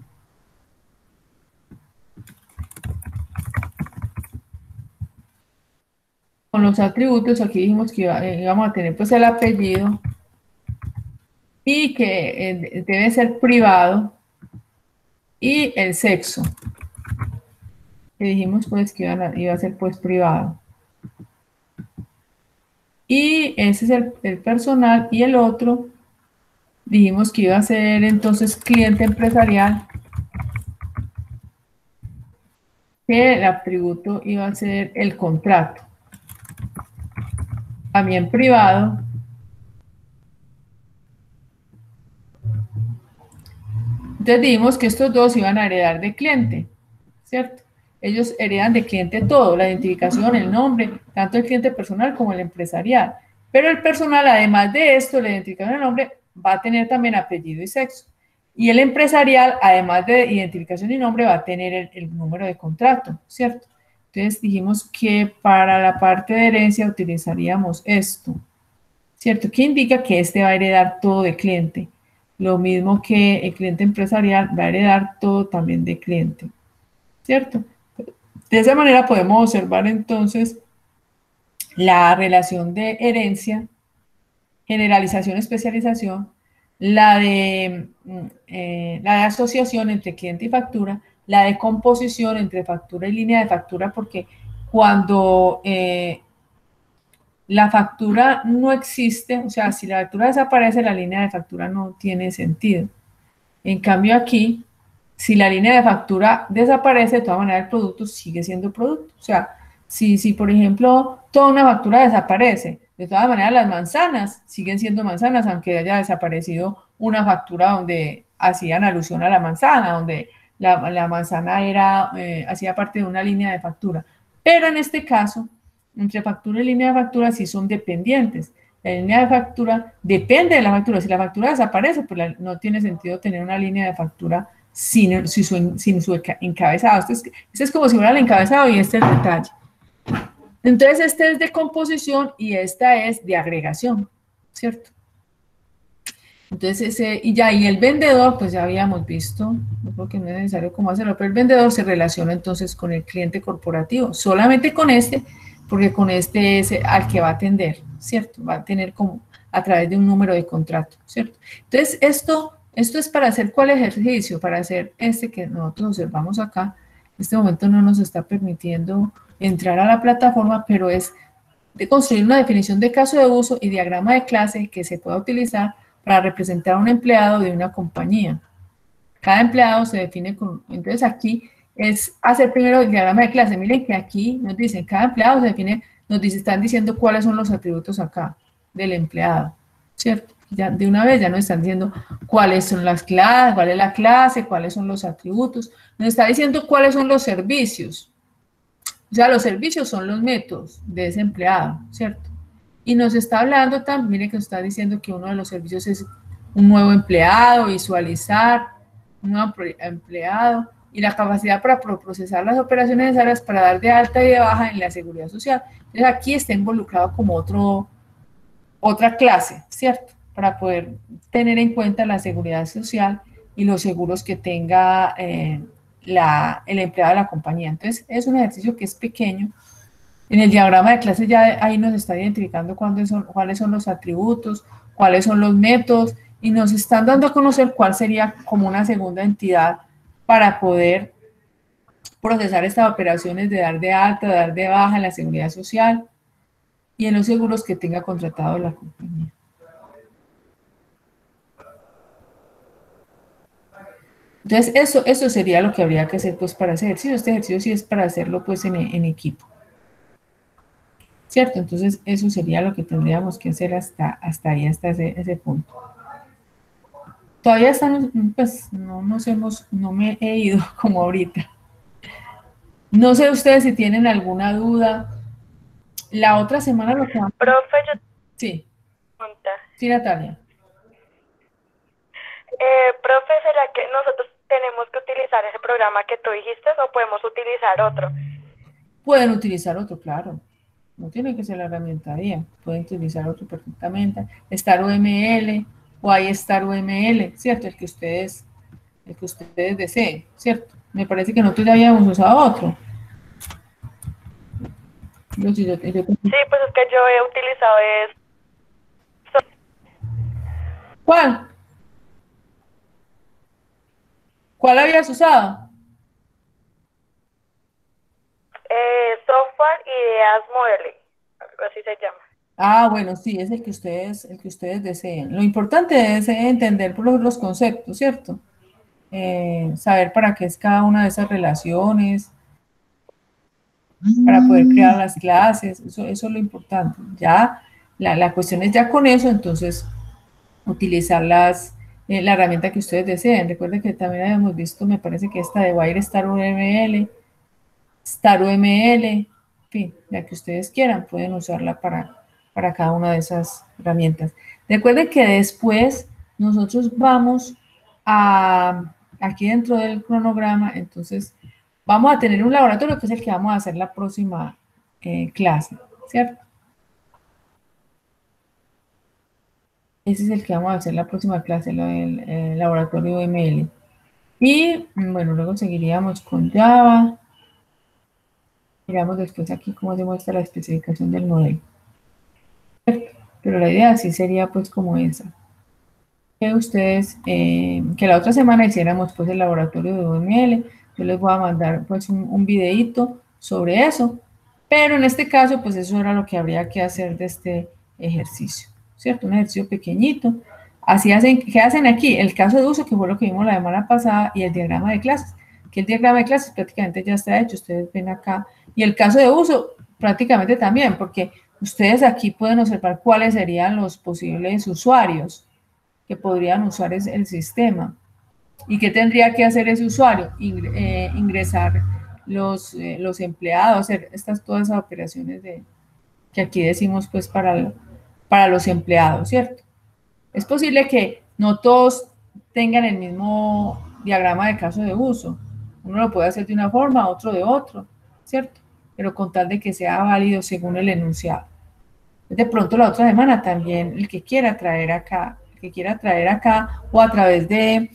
con los atributos. Aquí dijimos que íbamos a tener pues el apellido y que debe ser privado y el sexo. Que dijimos pues que iba a ser pues privado. Y ese es el personal, y el otro dijimos que iba a ser entonces cliente empresarial, que el atributo iba a ser el contrato. También privado. Entonces dijimos que estos dos iban a heredar de cliente, ¿cierto? Ellos heredan de cliente todo, la identificación, el nombre, tanto el cliente personal como el empresarial. Pero el personal, además de esto, la identificación, el nombre, va a tener también apellido y sexo. Y el empresarial, además de identificación y nombre, va a tener el número de contrato, ¿cierto? Entonces dijimos que para la parte de herencia utilizaríamos esto, ¿cierto? Que indica que este va a heredar todo de cliente. Lo mismo que el cliente empresarial va a heredar todo también de cliente, ¿cierto? De esa manera podemos observar entonces la relación de herencia, generalización, especialización, la de asociación entre cliente y factura, la de composición entre factura y línea de factura, porque cuando la factura no existe, o sea, si la factura desaparece, la línea de factura no tiene sentido. En cambio aquí, si la línea de factura desaparece, de todas maneras el producto sigue siendo producto. O sea, si por ejemplo toda una factura desaparece, de todas maneras las manzanas siguen siendo manzanas, aunque haya desaparecido una factura donde hacían alusión a la manzana, donde la manzana hacía parte de una línea de factura. Pero en este caso, entre factura y línea de factura sí son dependientes. La línea de factura depende de la factura. Si la factura desaparece, pues no tiene sentido tener una línea de factura sin su encabezado. Este es como si fuera el encabezado y este es el detalle. Entonces, este es de composición y esta es de agregación, ¿cierto? Entonces, y el vendedor, pues ya habíamos visto, no creo que no es necesario cómo hacerlo, pero el vendedor se relaciona entonces con el cliente corporativo, solamente con este, porque con este es al que va a atender, ¿cierto? Va a tener como a través de un número de contrato, ¿cierto? Entonces, esto es para hacer ¿cuál ejercicio? Para hacer este que nosotros observamos acá. En este momento no nos está permitiendo entrar a la plataforma, pero es de construir una definición de caso de uso y diagrama de clase que se pueda utilizar para representar a un empleado de una compañía. Cada empleado se define con... Entonces aquí es hacer primero el diagrama de clase. Miren que aquí nos dicen, cada empleado se define, están diciendo cuáles son los atributos acá del empleado, ¿cierto? Ya de una vez ya nos están diciendo cuáles son las clases, cuál es la clase, cuáles son los atributos. Nos está diciendo cuáles son los servicios. O sea, los servicios son los métodos de ese empleado, ¿cierto? Y nos está hablando también, mire que nos está diciendo que uno de los servicios es un nuevo empleado, visualizar un nuevo empleado y la capacidad para procesar las operaciones necesarias para dar de alta y de baja en la seguridad social. Entonces aquí está involucrado como otra clase, ¿cierto? Para poder tener en cuenta la seguridad social y los seguros que tenga el empleado de la compañía. Entonces es un ejercicio que es pequeño. En el diagrama de clase ya ahí nos está identificando cuáles son los atributos, cuáles son los métodos, y nos están dando a conocer cuál sería como una segunda entidad para poder procesar estas operaciones de dar de alta, de dar de baja en la seguridad social y en los seguros que tenga contratado la compañía. Entonces, eso sería lo que habría que hacer pues para ese ejercicio. Este ejercicio sí es para hacerlo pues en equipo. ¿cierto? Entonces, eso sería lo que tendríamos que hacer hasta ahí, hasta ese punto. Todavía estamos, pues, no me he ido como ahorita. No sé ustedes si tienen alguna duda. La otra semana lo que vamos... Profe, yo Sí, pregunta. sí, Natalia. Profe, ¿será que nosotros tenemos que utilizar ese programa que tú dijiste o podemos utilizar otro? Pueden utilizar otro, claro. No tiene que ser la herramienta DIA. Pueden utilizar otro perfectamente. Star UML o iStar UML, ¿cierto? El que ustedes deseen, ¿cierto? Me parece que nosotros ya habíamos usado otro. Sí, pues es que yo he utilizado ¿Cuál? ¿Cuál habías usado? software ideas modeling, algo así se llama. Ah, bueno, sí, es el que ustedes deseen. Lo importante es entender los conceptos, ¿cierto? Saber para qué es cada una de esas relaciones, para poder crear las clases, eso es lo importante. Ya, la cuestión es ya con eso, entonces, utilizar la herramienta que ustedes deseen. Recuerden que también habíamos visto, me parece que esta de Wire Star UML, Star UML, en fin, la que ustedes quieran, pueden usarla para cada una de esas herramientas. Recuerden que después nosotros vamos aquí dentro del cronograma, entonces vamos a tener un laboratorio que es el que vamos a hacer la próxima clase, ¿cierto? Ese es el que vamos a hacer la próxima clase, lo del laboratorio ML. Y bueno, luego seguiríamos con Java. Miramos después aquí cómo se muestra la especificación del modelo. Pero la idea sí sería pues como esa. Que ustedes, que la otra semana hiciéramos pues el laboratorio de UML. Yo les voy a mandar pues un videíto sobre eso. Pero en este caso pues eso era lo que habría que hacer de este ejercicio, ¿cierto? Un ejercicio pequeñito. Así hacen, ¿qué hacen aquí? El caso de uso, que fue lo que vimos la semana pasada, y el diagrama de clases, que el diagrama de clases prácticamente ya está hecho, ustedes ven acá, y el caso de uso prácticamente también, porque ustedes aquí pueden observar cuáles serían los posibles usuarios que podrían usar el sistema. ¿Y qué tendría que hacer ese usuario? Ingresar los empleados, hacer todas esas operaciones que aquí decimos pues para los empleados, ¿cierto? Es posible que no todos tengan el mismo diagrama de caso de uso. Uno lo puede hacer de una forma, otro de otro, ¿cierto? Pero con tal de que sea válido según el enunciado. De pronto la otra semana también el que quiera traer acá, o a través de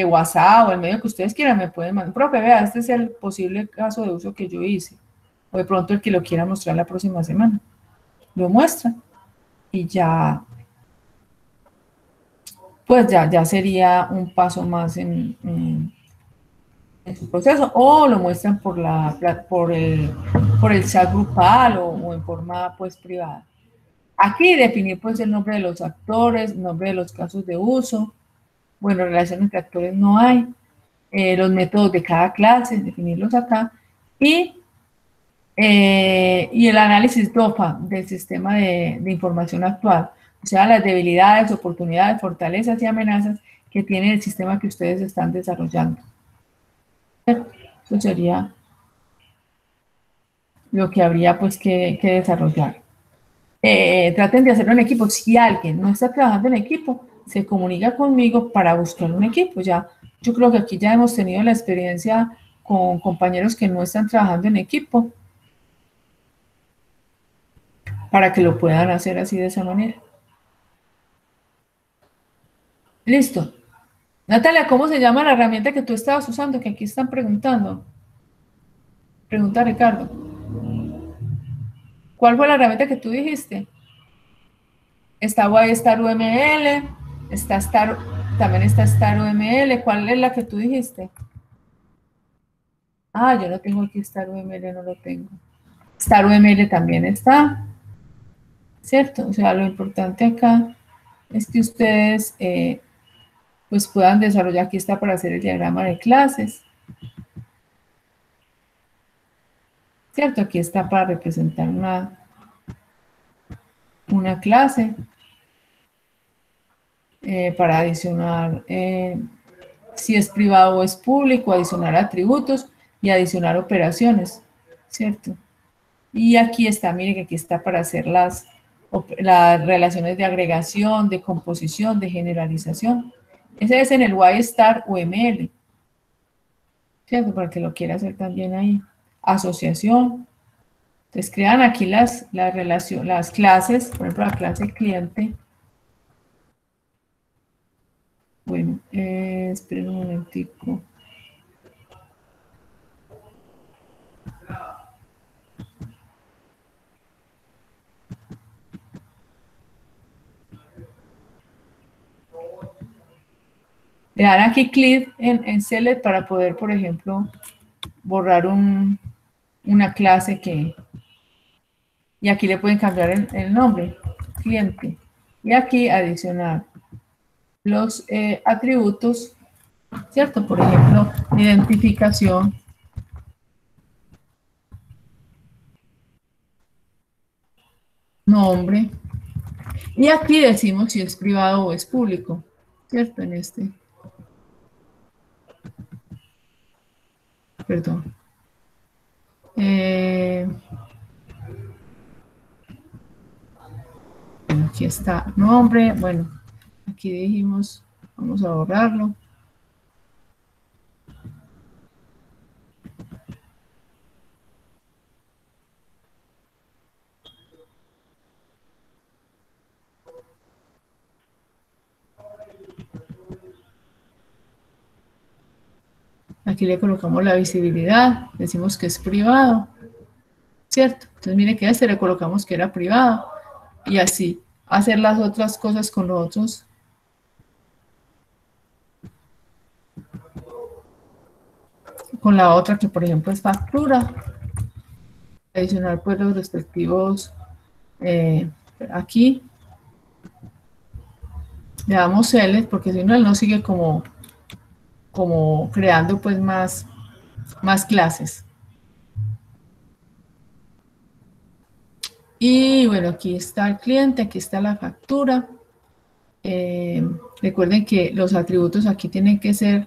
WhatsApp o el medio que ustedes quieran, me pueden mandar, profe, vea, este es el posible caso de uso que yo hice. O de pronto el que lo quiera mostrar la próxima semana. Lo muestra y ya pues ya sería un paso más en su proceso, o lo muestran por el chat grupal o en forma pues privada. Aquí definir pues el nombre de los actores, nombre de los casos de uso, bueno, relaciones entre actores no hay, los métodos de cada clase, definirlos acá, y el análisis DOFA del sistema de información actual, o sea, las debilidades, oportunidades, fortalezas y amenazas que tiene el sistema que ustedes están desarrollando. Eso sería lo que habría pues que desarrollar. Traten de hacerlo en equipo. Si alguien no está trabajando en equipo, se comunica conmigo para buscar un equipo. Ya, yo creo que aquí ya hemos tenido la experiencia con compañeros que no están trabajando en equipo para que lo puedan hacer así de esa manera. Listo. Natalia, ¿cómo se llama la herramienta que tú estabas usando? Que aquí están preguntando. Pregunta Ricardo. ¿Cuál fue la herramienta que tú dijiste? Está Star UML, también está Star UML. ¿Cuál es la que tú dijiste? Ah, yo no tengo aquí Star UML, no lo tengo. Star UML también está, ¿cierto? O sea, lo importante acá es que ustedes pues puedan desarrollar, aquí está para hacer el diagrama de clases, ¿cierto? Aquí está para representar una clase para adicionar, si es privado o es público, adicionar atributos y adicionar operaciones, ¿cierto? Y aquí está, mire que aquí está para hacer las relaciones de agregación, de composición, de generalización. Ese es en el YStar UML, ¿cierto? Para que lo quiera hacer también ahí. Asociación. Entonces crean aquí las clases, por ejemplo, la clase cliente. Bueno, esperen un momentico. Le dan aquí clic en Select para poder, por ejemplo, borrar una clase que... Y aquí le pueden cambiar el nombre, cliente. Y aquí adicionar los atributos, ¿cierto? Por ejemplo, identificación, nombre. Y aquí decimos si es privado o es público, ¿cierto? En este. Perdón. Bueno, aquí está nombre. Bueno, aquí dijimos, vamos a borrarlo. Aquí le colocamos la visibilidad, decimos que es privado, ¿cierto? Entonces mire que a este le colocamos que era privado y así hacer las otras cosas con los otros. Con la otra que por ejemplo es factura. Adicionar pues los respectivos aquí. Le damos select porque si no él no sigue como creando pues más clases. Y bueno, aquí está el cliente, aquí está la factura. Recuerden que los atributos aquí tienen que ser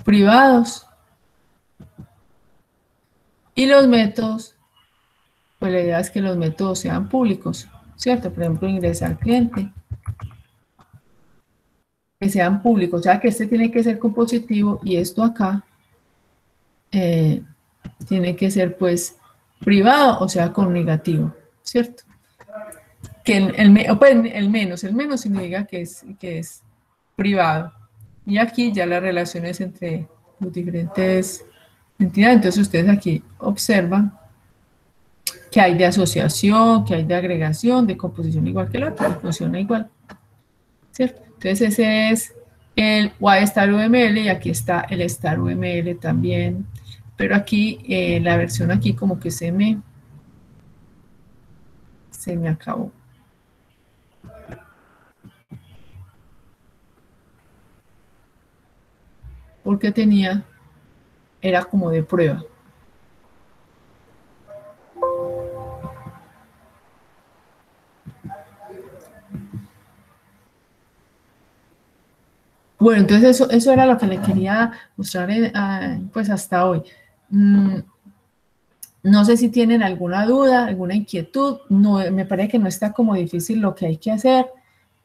privados. Y los métodos, pues la idea es que los métodos sean públicos, ¿cierto? Por ejemplo, ingresar cliente. Que sean públicos, o sea que este tiene que ser con positivo y esto acá tiene que ser pues privado, o sea con negativo, ¿cierto? Que el menos significa que es privado. Y aquí ya las relaciones entre los diferentes entidades. Entonces ustedes aquí observan que hay de asociación, que hay de agregación, de composición igual que el otro, funciona igual, ¿cierto? Entonces ese es el YStar UML y aquí está el Star UML también. Pero aquí, la versión aquí como que se me acabó. Porque era como de prueba. Bueno, entonces eso era lo que le quería mostrar pues hasta hoy. No sé si tienen alguna duda, alguna inquietud. No, me parece que no está como difícil lo que hay que hacer.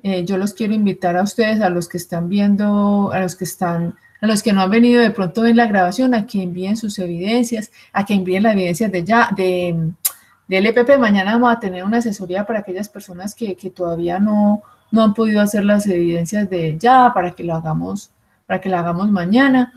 Yo los quiero invitar a ustedes, a los que están viendo, a los que no han venido de pronto en la grabación, a que envíen sus evidencias, a que envíen las evidencias de LPP. Mañana vamos a tener una asesoría para aquellas personas que todavía no han podido hacer las evidencias de ya, para que la hagamos mañana.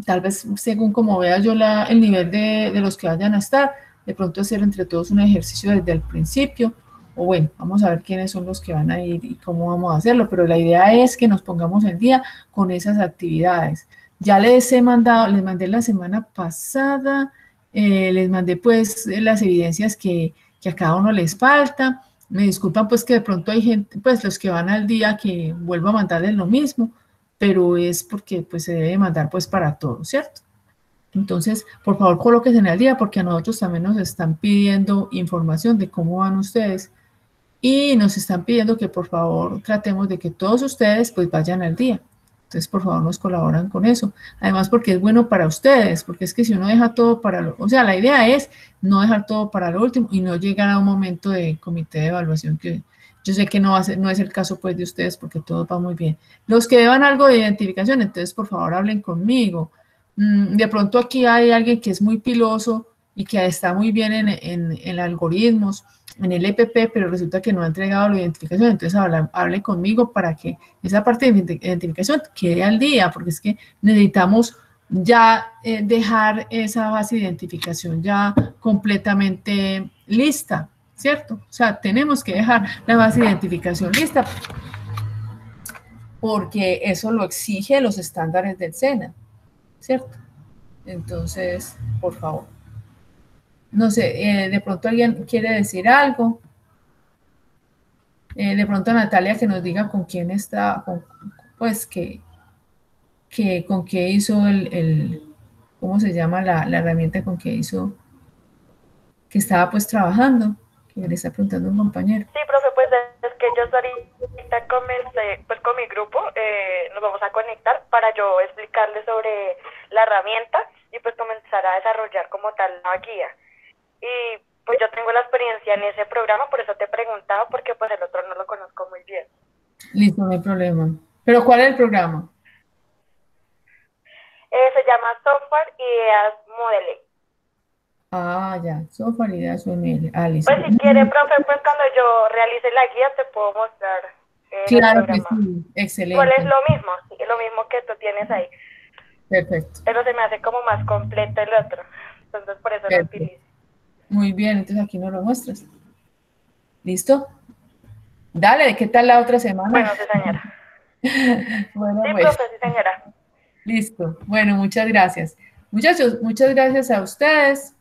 Tal vez según como vea yo el nivel de los que vayan a estar, de pronto hacer entre todos un ejercicio desde el principio, o bueno, vamos a ver quiénes son los que van a ir y cómo vamos a hacerlo, pero la idea es que nos pongamos el día con esas actividades. Ya les mandé la semana pasada, les mandé pues las evidencias que a cada uno les falta. Me disculpan pues que de pronto hay gente, pues los que van al día que vuelvo a mandarles lo mismo, pero es porque pues se debe mandar pues para todos, ¿cierto? Entonces, por favor, colóquense al día porque a nosotros también nos están pidiendo información de cómo van ustedes y nos están pidiendo que por favor tratemos de que todos ustedes pues vayan al día. Entonces, por favor, nos colaboran con eso. Además, porque es bueno para ustedes, porque es que si uno deja todo para lo... O sea, la idea es no dejar todo para lo último y no llegar a un momento de comité de evaluación que yo sé que no, no es el caso pues de ustedes porque todo va muy bien. Los que deban algo de identificación, entonces, por favor, hablen conmigo. De pronto aquí hay alguien que es muy piloso y que está muy bien en algoritmos, en el EPP, pero resulta que no ha entregado la identificación, entonces hable conmigo para que esa parte de identificación quede al día, porque es que necesitamos ya dejar esa base de identificación ya completamente lista, ¿cierto? O sea, tenemos que dejar la base de identificación lista porque eso lo exige los estándares del SENA, ¿cierto? Entonces, por favor. No sé, de pronto alguien quiere decir algo. De pronto Natalia que nos diga con quién está, pues con qué hizo ¿cómo se llama la herramienta con que hizo, que estaba pues trabajando, que le está preguntando un compañero. Sí, profe, pues es que yo ahorita comencé pues con mi grupo, nos vamos a conectar para yo explicarles sobre la herramienta y pues comenzar a desarrollar como tal la guía. Y pues yo tengo la experiencia en ese programa, por eso te he preguntado, porque pues el otro no lo conozco muy bien. Listo, no hay problema. ¿Pero cuál es el programa? Se llama Software Ideas Modeling. Ah, ya, Software Ideas Modeling. Ah, listo. Pues si quiere, profe, pues cuando yo realice la guía te puedo mostrar claro el que programa. sí, excelente. Igual es lo mismo, sí, lo mismo que tú tienes ahí. Perfecto. Pero se me hace como más completo el otro, entonces por eso lo utilizo. Muy bien, entonces aquí nos lo muestras. ¿Listo? Dale, ¿qué tal la otra semana? Bueno, sí, señora. Bueno, sí, pues. profe, sí, señora. Listo. Bueno, muchas gracias. Muchachos, muchas gracias a ustedes.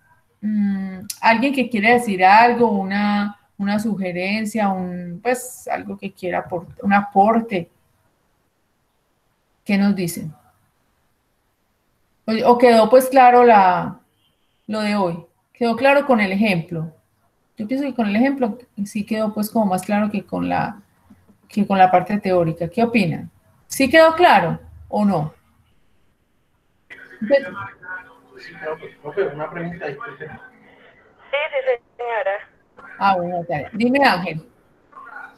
¿Alguien que quiere decir algo, una sugerencia, pues algo que quiera aportar, un aporte? ¿Qué nos dicen? ¿O quedó pues claro lo de hoy? ¿Quedó claro con el ejemplo? Yo pienso que con el ejemplo sí quedó pues como más claro que con la parte teórica. ¿Qué opinan? ¿Sí quedó claro o no? Sí, profe, una pregunta, disculpe. Sí, señora. Ah, bueno, Natalia. Dime, Ángel.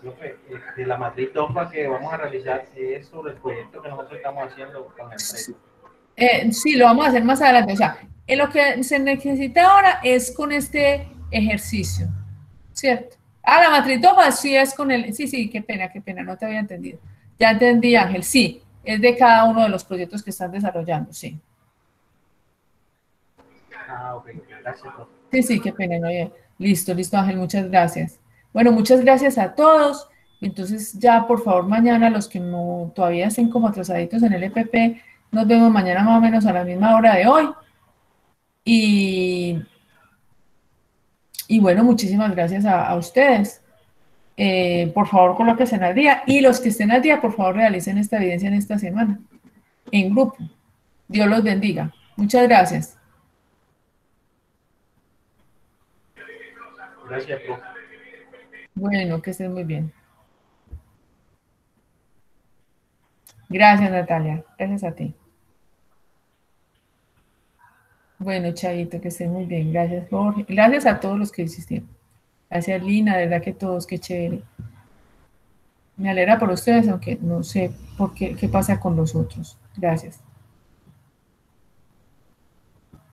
Profe, de la matriz TOFA que vamos a realizar es sobre el proyecto que nosotros estamos haciendo con el proyecto. Sí, lo vamos a hacer más adelante. O sea, lo que se necesita ahora es con este ejercicio, ¿cierto? Ah, la matriz TOFA sí es con el... Sí, qué pena, no te había entendido. Ya entendí, Ángel, sí, es de cada uno de los proyectos que están desarrollando, sí. Ah, ok, gracias, profe. Sí, qué pena, no había... Listo, Ángel, muchas gracias. Bueno, muchas gracias a todos. Entonces, ya, por favor, mañana, los que no todavía estén como atrasaditos en el EPP, nos vemos mañana más o menos a la misma hora de hoy. Y bueno, muchísimas gracias a ustedes. Por favor, colóquense al día. Y los que estén al día, por favor, realicen esta evidencia en esta semana, en grupo. Dios los bendiga. Muchas gracias. Gracias, profe. Bueno, que estén muy bien. Gracias, Natalia. Gracias a ti. Bueno, Chaito, que estén muy bien. Gracias, Jorge. Gracias a todos los que insistieron. Gracias, Lina. De verdad que todos, qué chévere. Me alegra por ustedes, aunque no sé por qué pasa con los otros. Gracias.